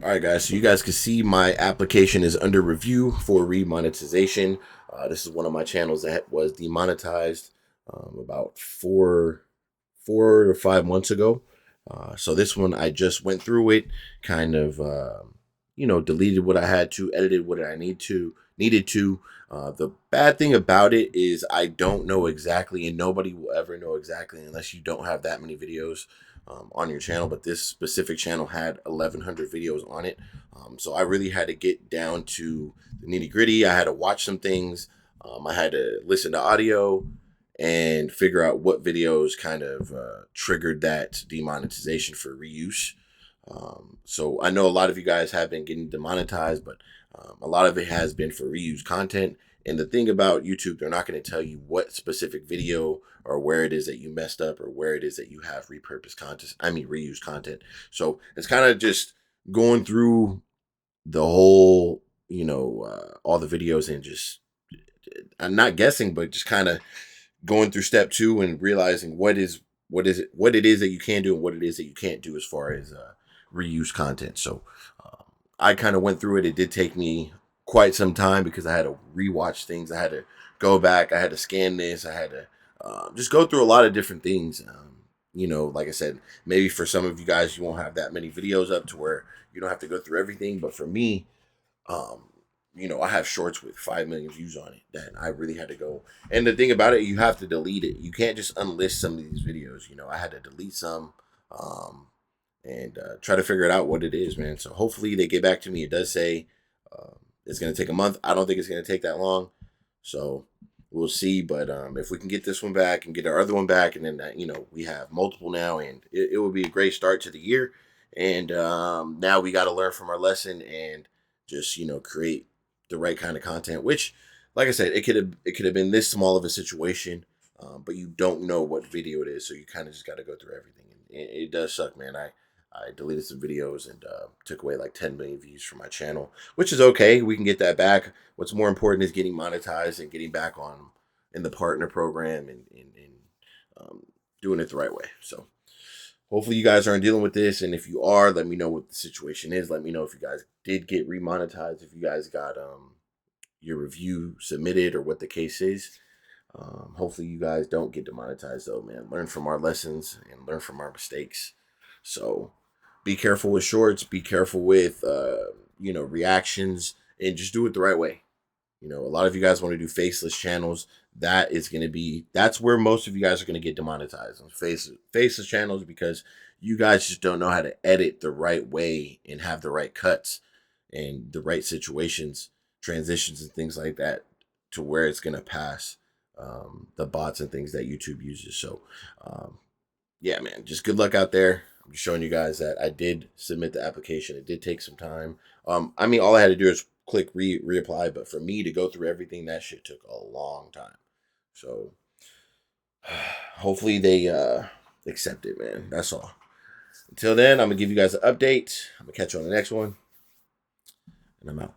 All right, guys. So you guys can see my application is under review for remonetization. This is one of my channels that was demonetized about four to 5 months ago. So this one, I just went through it, kind of, deleted what I had to, edited what I needed to. The bad thing about it is I don't know exactly, and nobody will ever know exactly unless you don't have that many videos on your channel. But this specific channel had 1,100 videos on it. So I really had to get down to the nitty gritty. I had to watch some things. I had to listen to audio and figure out what videos kind of triggered that demonetization for reuse. So I know a lot of you guys have been getting demonetized, but a lot of it has been for reuse content. And the thing about YouTube, they're not going to tell you what specific video or where it is that you messed up or where it is that you have repurposed content. Reused content. So it's kind of just going through the whole, all the videos and just, I'm not guessing, but just kind of going through step two and realizing what it is that you can do and what it is that you can't do as far as reuse content. So I kind of went through it. It did take me quite some time because I had to rewatch things. I had to go back. I had to scan this. I had to just go through a lot of different things. Like I said, maybe for some of you guys, you won't have that many videos up to where you don't have to go through everything. But for me, I have shorts with 5 million views on it that I really had to go. And the thing about it, you have to delete it. You can't just unlist some of these videos. I had to delete some and try to figure it out what it is, man. So hopefully they get back to me. It does say it's going to take a month. I don't think it's going to take that long. So we'll see. But if we can get this one back and get our other one back, and then, we have multiple now, and it will be a great start to the year. And now we got to learn from our lesson and just, create the right kind of content, which, like I said, it could have been this small of a situation, but you don't know what video it is, so you kind of just got to go through everything. And it does suck, man. I deleted some videos and took away like 10 million views from my channel, which is okay. We can get that back. What's more important is getting monetized and getting back on in the partner program and doing it the right way. So hopefully you guys aren't dealing with this. And if you are, let me know what the situation is. Let me know if you guys did get remonetized, if you guys got your review submitted or what the case is. Hopefully you guys don't get demonetized though, man. Learn from our lessons and learn from our mistakes. So be careful with shorts, be careful with, reactions, and just do it the right way. A lot of you guys want to do faceless channels. That's where most of you guys are going to get demonetized on faceless channels, because you guys just don't know how to edit the right way and have the right cuts and the right situations, transitions and things like that to where it's going to pass the bots and things that YouTube uses. So yeah, man, just good luck out there. I'm just showing you guys that I did submit the application. It did take some time. All I had to do is click reapply, but for me to go through everything, that shit took a long time. So hopefully they accept it, man. That's all. Until then, I'm gonna give you guys an update. I'm gonna catch you on the next one, and I'm out.